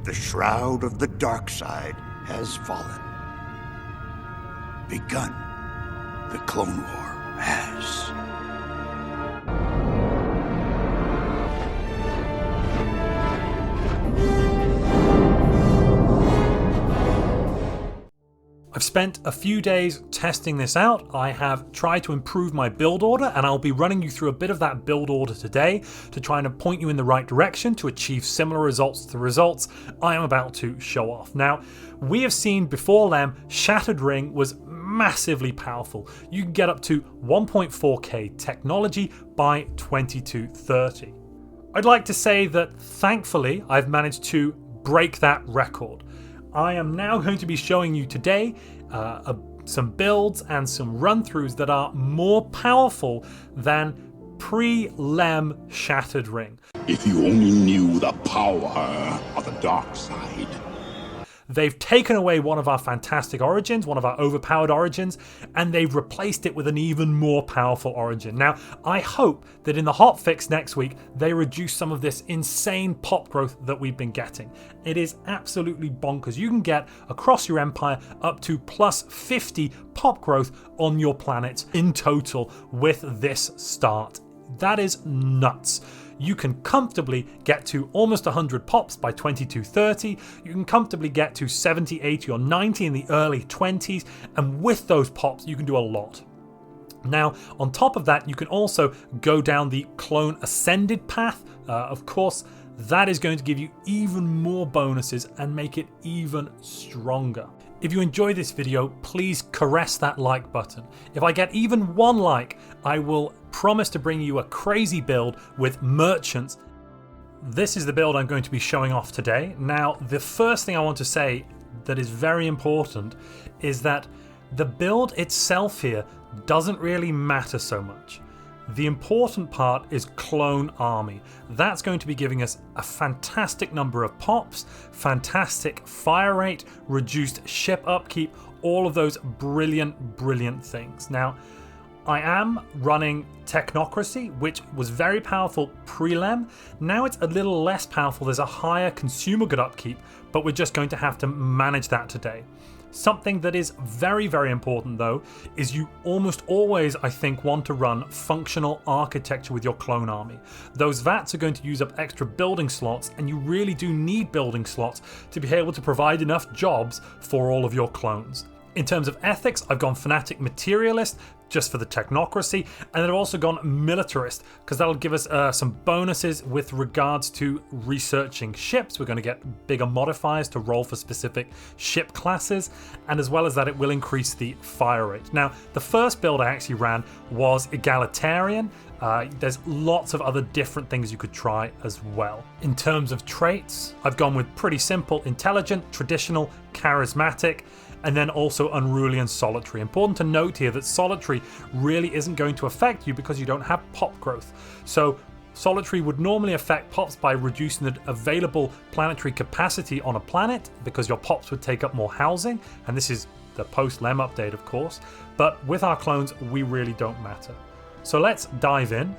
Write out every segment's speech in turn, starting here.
The shroud of the dark side has fallen. Begun. The Clone War has. I've spent a few days testing this out. I have tried to improve my build order, and I'll be running you through a bit of that build order today to try and point you in the right direction to achieve similar results to the results I am about to show off. Now, we have seen before Lem, Shattered Ring was massively powerful. You can get up to 1.4K technology by 2230. I'd like to say that thankfully I've managed to break that record. I am now going to be showing you today some builds and some run-throughs that are more powerful than pre-Lem Shattered Ring. If you only knew the power of the dark side. They've taken away one of our fantastic origins, one of our overpowered origins, and they've replaced it with an even more powerful origin. Now, I hope that in the hotfix next week, they reduce some of this insane pop growth that we've been getting. It is absolutely bonkers. You can get across your empire up to plus 50 pop growth on your planets in total with this start. That is nuts. You can comfortably get to almost 100 pops by 2230. You can comfortably get to 70, 80 or 90 in the early 20s, and with those pops you can do a lot. Now, on top of that, you can also go down the clone ascended path. Of course, that is going to give you even more bonuses and make it even stronger. If you enjoyed this video, please caress that like button. If I get even one like, I will promise to bring you a crazy build with merchants. This is the build I'm going to be showing off today. Now, the first thing I want to say that is very important is that the build itself here doesn't really matter so much. The important part is Clone Army. That's going to be giving us a fantastic number of pops, fantastic fire rate, reduced ship upkeep, all of those brilliant things. Now, I am running Technocracy, which was very powerful pre-Lem. Now it's a little less powerful. There's a higher consumer good upkeep, but we're just going to have to manage that today. Something that is very important though is you almost always, I think, want to run functional architecture with your clone army. Those VATs are going to use up extra building slots, and you really do need building slots to be able to provide enough jobs for all of your clones. In terms of ethics, I've gone Fanatic Materialist just for the Technocracy, and I've also gone Militarist because that'll give us some bonuses with regards to researching ships. We're going to get bigger modifiers to roll for specific ship classes, and as well as that, it will increase the fire rate. Now, the first build I actually ran was Egalitarian. There's lots of other different things you could try as well. In terms of traits, I've gone with pretty simple: intelligent, traditional, charismatic, and then also unruly and solitary. Important to note here that solitary really isn't going to affect you because you don't have pop growth. So solitary would normally affect pops by reducing the available planetary capacity on a planet because your pops would take up more housing, and this is the post-Lem update, of course. But with our clones, we really don't matter. So let's dive in.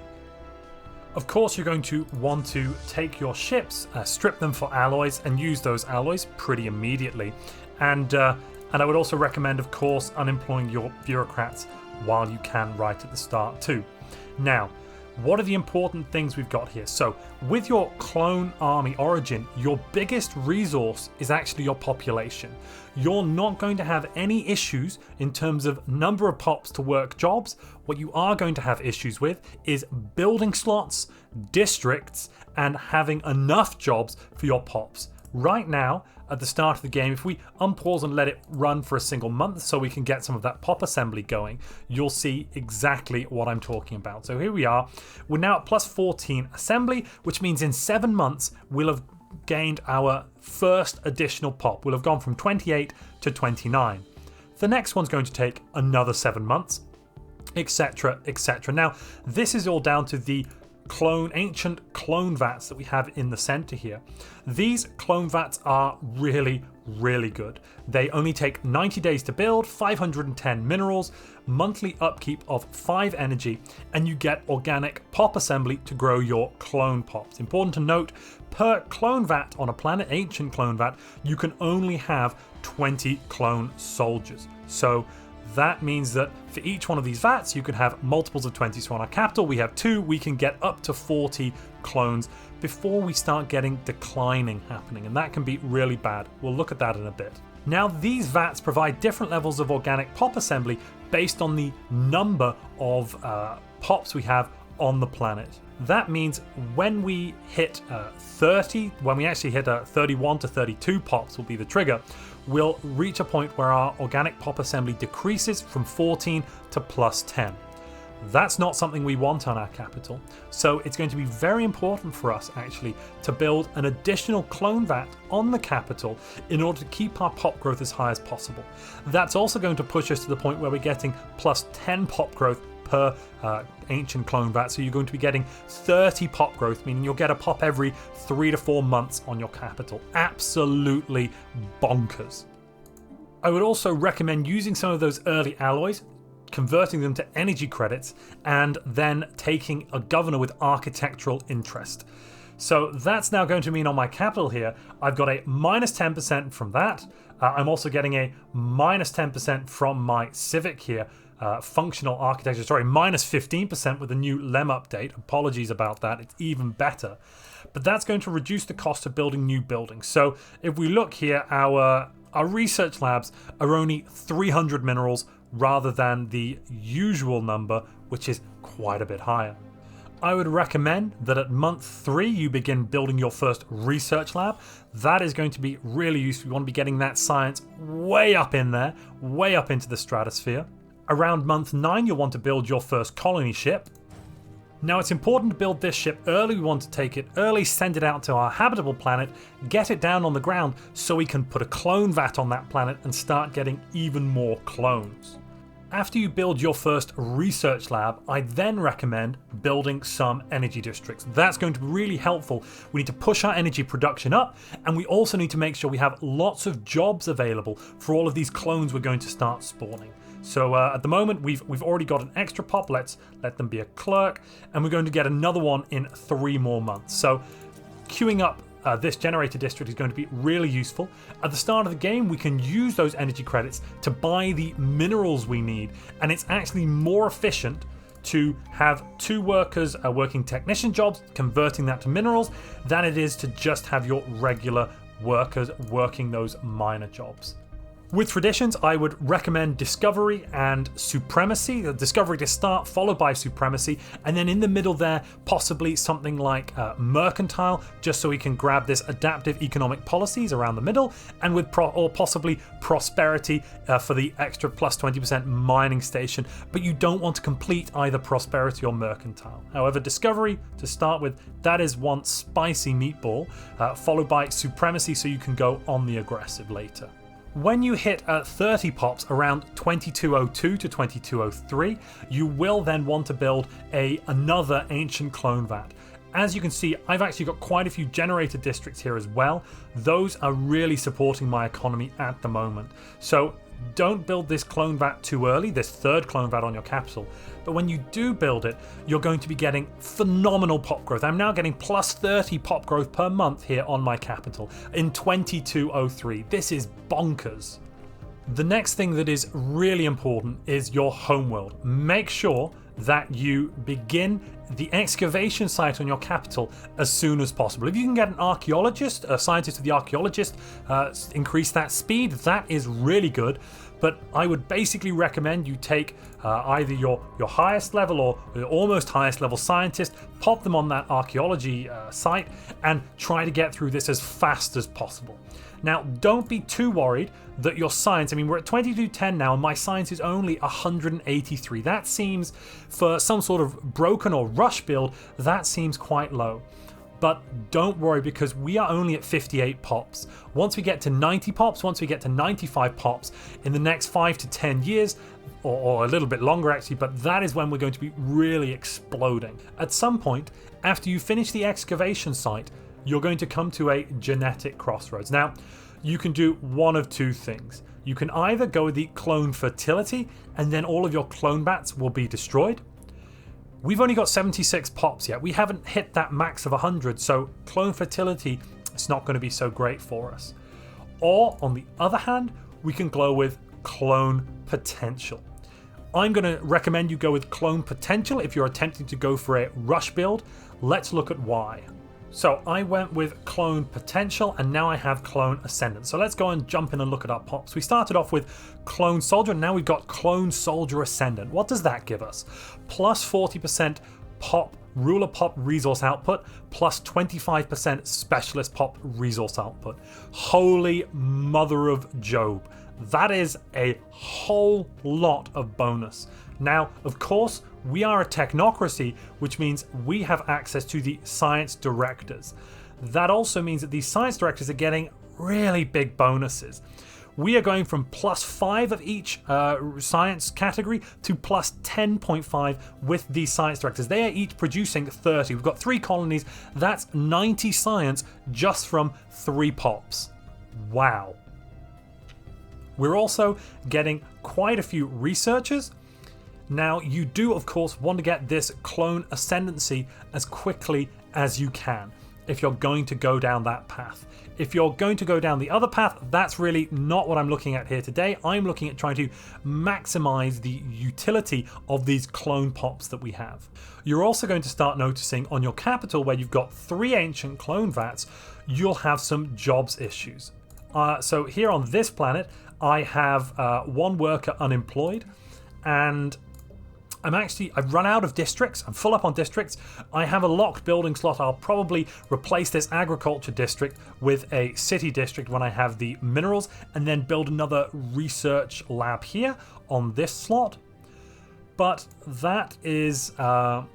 Of course, you're going to want to take your ships, strip them for alloys, and use those alloys pretty immediately. And I would also recommend, of course, unemploying your bureaucrats while you can right at the start too. Now, what are the important things we've got here? So, with your clone army origin, your biggest resource is actually your population. You're not going to have any issues in terms of number of pops to work jobs. What you are going to have issues with is building slots, districts, and having enough jobs for your pops. Right now, at the start of the game, if we unpause and let it run for a single month so we can get some of that pop assembly going, you'll see exactly what I'm talking about. So here we are. We're now at plus 14 assembly, which means in 7 months we'll have gained our first additional pop. We'll have gone from 28 to 29. The next one's going to take another 7 months, etc, etc. Now, this is all down to the ancient clone vats that we have in the center here. These clone vats are really good. They only take 90 days to build, 510 minerals, monthly upkeep of 5 energy, and you get organic pop assembly to grow your clone pops. Important to note, per clone vat on a planet, ancient clone vat, you can only have 20 clone soldiers. So that means that for each one of these vats, you can have multiples of 20. So on our capital, we have 2. We can get up to 40 clones before we start getting declining happening. And that can be really bad. We'll look at that in a bit. Now, these vats provide different levels of organic pop assembly based on the number of pops we have on the planet. That means when we hit 30, when we actually hit 31 to 32 pops will be the trigger, we'll reach a point where our organic pop assembly decreases from 14 to plus 10. That's not something we want on our capital, so it's going to be very important for us actually to build an additional clone vat on the capital in order to keep our pop growth as high as possible. That's also going to push us to the point where we're getting plus 10 pop growth per ancient clone vat, so you're going to be getting 30 pop growth, meaning you'll get a pop every 3 to 4 months on your capital. Absolutely bonkers. I would also recommend using some of those early alloys, converting them to energy credits, and then taking a governor with architectural interest. So that's now going to mean on my capital here, I've got a minus 10% from that. I'm also getting a minus 10% from my civic here. Functional architecture, sorry, minus 15% with the new LEM update. Apologies about that, it's even better. But that's going to reduce the cost of building new buildings. So if we look here, our research labs are only 300 minerals rather than the usual number, which is quite a bit higher. I would recommend that at month 3 you begin building your first research lab. That is going to be really useful. You want to be getting that science way up in there, way up into the stratosphere. Around month 9 you'll want to build your first colony ship. Now it's important to build this ship early. We want to take it early, send it out to our habitable planet, get it down on the ground so we can put a clone vat on that planet and start getting even more clones. After you build your first research lab, I then recommend building some energy districts. That's going to be really helpful. We need to push our energy production up, and we also need to make sure we have lots of jobs available for all of these clones we're going to start spawning. So at the moment, we've already got an extra pop. Let's let them be a clerk, and we're going to get another one in 3 more months. So queuing up this generator district is going to be really useful. At the start of the game, we can use those energy credits to buy the minerals we need, and it's actually more efficient to have 2 workers working technician jobs, converting that to minerals, than it is to just have your regular workers working those minor jobs. With traditions, I would recommend discovery and supremacy. The discovery to start, followed by supremacy, and then in the middle there, possibly something like mercantile, just so we can grab this adaptive economic policies around the middle, and with or possibly prosperity for the extra plus 20% mining station. But you don't want to complete either prosperity or mercantile. However, discovery to start with, that is one spicy meatball, followed by supremacy, so you can go on the aggressive later. When you hit 30 pops around 2202 to 2203, you will then want to build another ancient clone vat. As you can see, I've actually got quite a few generator districts here as well. Those are really supporting my economy at the moment. So don't build this clone vat too early, this third clone vat on your capital. But when you do build it, you're going to be getting phenomenal pop growth. I'm now getting plus 30 pop growth per month here on my capital in 2203. This is bonkers. The next thing that is really important is your homeworld. Make sure that you begin the excavation site on your capital as soon as possible. If you can get an archaeologist, a scientist of the archaeologist, increase that speed, that is really good. But I would basically recommend you take either your highest level or your almost highest level scientist, pop them on that archaeology site, and try to get through this as fast as possible. Now, don't be too worried that your science, I mean, we're at 2210 now, and my science is only 183. That seems, for some sort of broken or rush build, that seems quite low. But don't worry, because we are only at 58 pops. Once we get to 90 pops, once we get to 95 pops, in the next 5 to 10 years, or a little bit longer actually, but that is when we're going to be really exploding. At some point, after you finish the excavation site, you're going to come to a genetic crossroads. Now, you can do one of 2 things. You can either go with the clone fertility, and then all of your clone bats will be destroyed. We've only got 76 pops yet. We haven't hit that max of 100, so clone fertility is not going to be so great for us. Or, on the other hand, we can go with clone potential. I'm going to recommend you go with clone potential if you're attempting to go for a rush build. Let's look at why. So I went with clone potential and now I have clone ascendant. So let's go and jump in and look at our pops. We started off with clone soldier and now we've got clone soldier ascendant. What does that give us? Plus 40% pop ruler pop resource output, plus 25% specialist pop resource output. Holy mother of Job. That is a whole lot of bonus. Now, of course, we are a technocracy, which means we have access to the science directors. That also means that these science directors are getting really big bonuses. We are going from plus 5 of each science category to plus 10.5 with these science directors. They are each producing 30. We've got 3 colonies. That's 90 science just from 3 pops. Wow. We're also getting quite a few researchers. Now, you do, of course, want to get this clone ascendancy as quickly as you can if you're going to go down that path. If you're going to go down the other path, that's really not what I'm looking at here today. I'm looking at trying to maximize the utility of these clone pops that we have. You're also going to start noticing on your capital, where you've got 3 ancient clone vats, you'll have some jobs issues. So here on this planet, I have 1 worker unemployed, and I've run out of districts. I'm full up on districts. I have a locked building slot. I'll probably replace this agriculture district with a city district when I have the minerals, and then build another research lab here on this slot. But that is going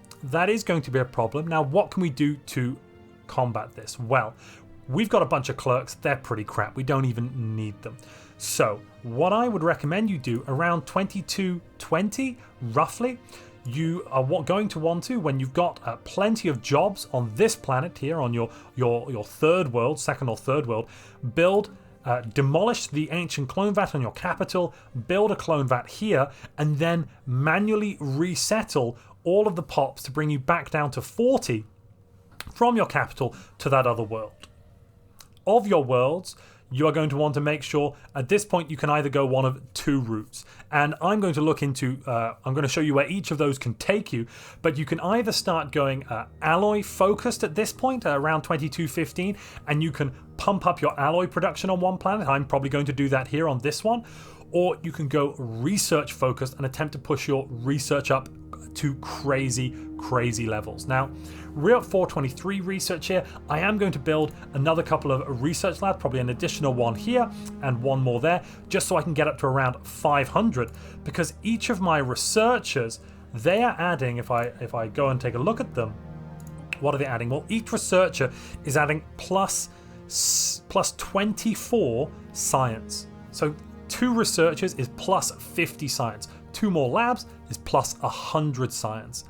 to be a problem. Now, what can we do to combat this? Well, we've got a bunch of clerks. They're pretty crap. We don't even need them. So what I would recommend you do around 2220, roughly, you are going to want to, when you've got plenty of jobs on this planet here, on your third world, second or third world, demolish the ancient clone vat on your capital, build a clone vat here, and then manually resettle all of the pops to bring you back down to 40 from your capital to that other world. Of your worlds, you are going to want to make sure at this point you can either go one of 2 routes. And I'm going to look into, I'm going to show you where each of those can take you, but you can either start going alloy focused at this point, around 2215, and you can pump up your alloy production on one planet. I'm probably going to do that here on this one. Or you can go research focused and attempt to push your research up to crazy levels. Now, we're at 423 research here. I am going to build another couple of research labs, probably an additional one here and one more there, just so I can get up to around 500, because each of my researchers, they are adding, if I go and take a look at them, what are they adding? Well, each researcher is adding plus 24 science. So 2 researchers is plus 50 science. 2 more labs is plus 100 science.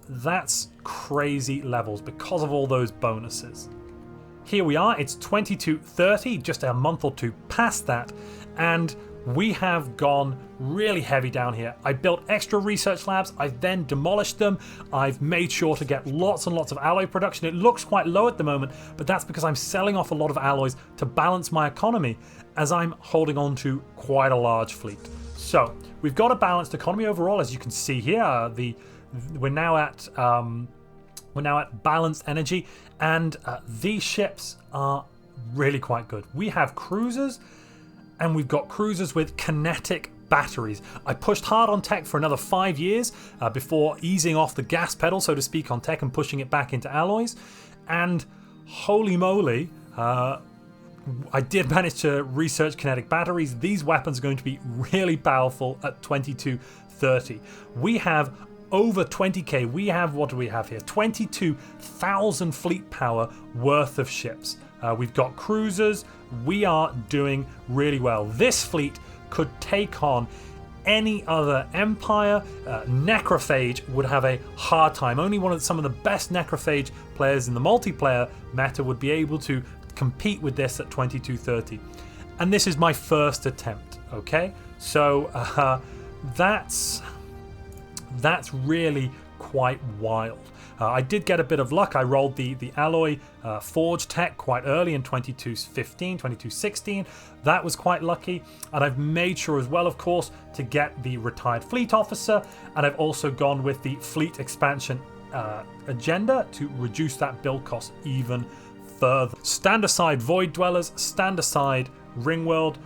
That's crazy levels because of all those bonuses. Here we are, it's 2230, just a month or 2 past that, and we have gone really heavy down here. I built extra research labs, I've then demolished them, I've made sure to get lots and lots of alloy production. It looks quite low at the moment, but that's because I'm selling off a lot of alloys to balance my economy, as I'm holding on to quite a large fleet. So we've got a balanced economy overall, as you can see here. We're now at balanced energy, and these ships are really quite good. We have cruisers, and we've got cruisers with kinetic batteries. I pushed hard on tech for another 5 years before easing off the gas pedal, so to speak, on tech and pushing it back into alloys. And holy moly, I did manage to research kinetic batteries. These weapons are going to be really powerful at 2230. We have over 20k. We have, what do we have here? 22,000 fleet power worth of ships. We've got cruisers. We are doing really well. This fleet could take on any other empire. Necrophage would have a hard time. Only some of the best Necrophage players in the multiplayer meta would be able to compete with this at 2230. And this is my first attempt, okay? So that's really quite wild. I did get a bit of luck. I rolled the alloy forge tech quite early in 2215, 2216. That was quite lucky. And I've made sure as well, of course, to get the retired fleet officer. And I've also gone with the fleet expansion agenda to reduce that build cost even further. Stand aside Void Dwellers, stand aside Ringworld.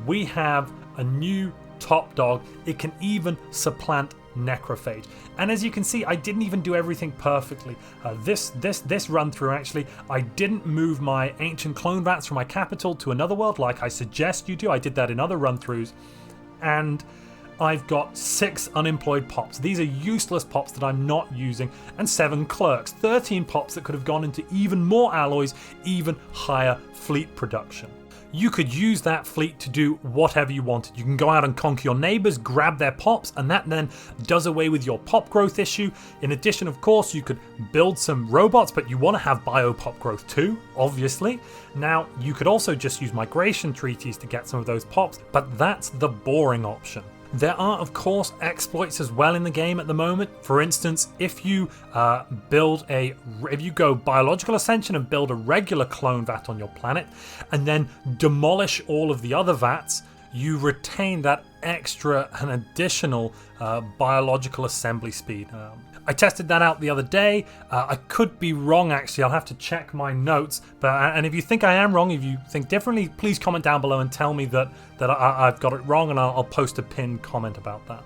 We have a new top dog. It can even supplant Necrophage. And as you can see, I didn't even do everything perfectly. This run through, actually, I didn't move my ancient clone vats from my capital to another world like I suggest you do. I did that in other run throughs. And I've got 6 unemployed pops. These are useless pops that I'm not using, and 7 clerks. 13 pops that could have gone into even more alloys, even higher fleet production. You could use that fleet to do whatever you wanted. You can go out and conquer your neighbors, grab their pops, and that then does away with your pop growth issue. In addition, of course, you could build some robots, but you want to have bio pop growth too, obviously. Now, you could also just use migration treaties to get some of those pops, but that's the boring option. There are, of course, exploits as well in the game at the moment. For instance, if you go biological ascension and build a regular clone vat on your planet, and then demolish all of the other vats, you retain that extra and additional biological assembly speed. I tested that out the other day. I could be wrong, actually. I'll have to check my notes. And if you think I am wrong, if you think differently, please comment down below and tell me that I've got it wrong, and I'll post a pinned comment about that.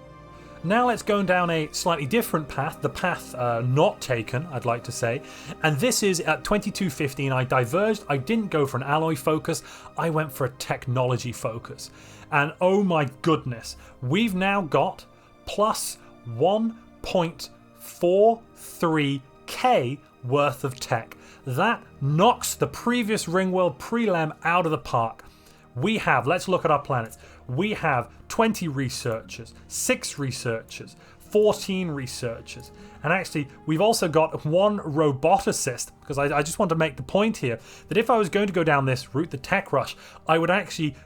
Now let's go down a slightly different path, the path not taken, I'd like to say. And this is at 2215, I diverged. I didn't go for an alloy focus. I went for a technology focus. And oh my goodness, we've now got plus 1.43k worth of tech. That knocks the previous Ringworld prelim out of the park. We have, let's look at our planets. We have 20 researchers, 6 researchers, 14 researchers. And actually, we've also got 1 roboticist, because I just want to make the point here that if I was going to go down this route, the tech rush, I would actually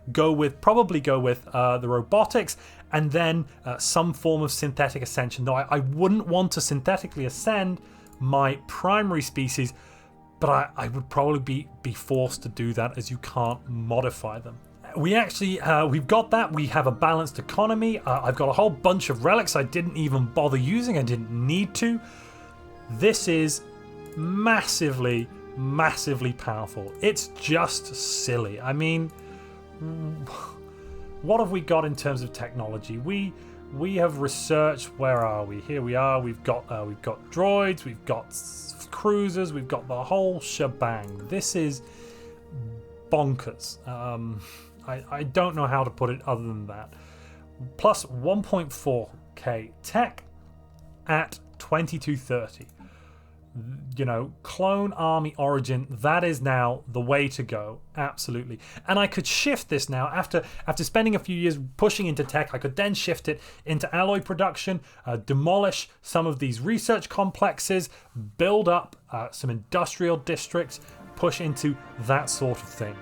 probably go with the robotics and then some form of synthetic ascension. Though I wouldn't want to synthetically ascend my primary species, but I would probably be forced to do that, as you can't modify them. We actually, we've got that. We have a balanced economy. I've got a whole bunch of relics I didn't even bother using. I didn't need to. This is massively, massively powerful. It's just silly. I mean, what have we got in terms of technology? We have researched. Where are we? Here we are. We've got droids. We've got cruisers. We've got the whole shebang. This is bonkers. I don't know how to put it other than that. Plus 1.4k tech at 2230. You know, clone army origin, that is now the way to go. Absolutely. And I could shift this now after spending a few years pushing into tech. I could then shift it into alloy production, demolish some of these research complexes, build up some industrial districts, push into that sort of thing.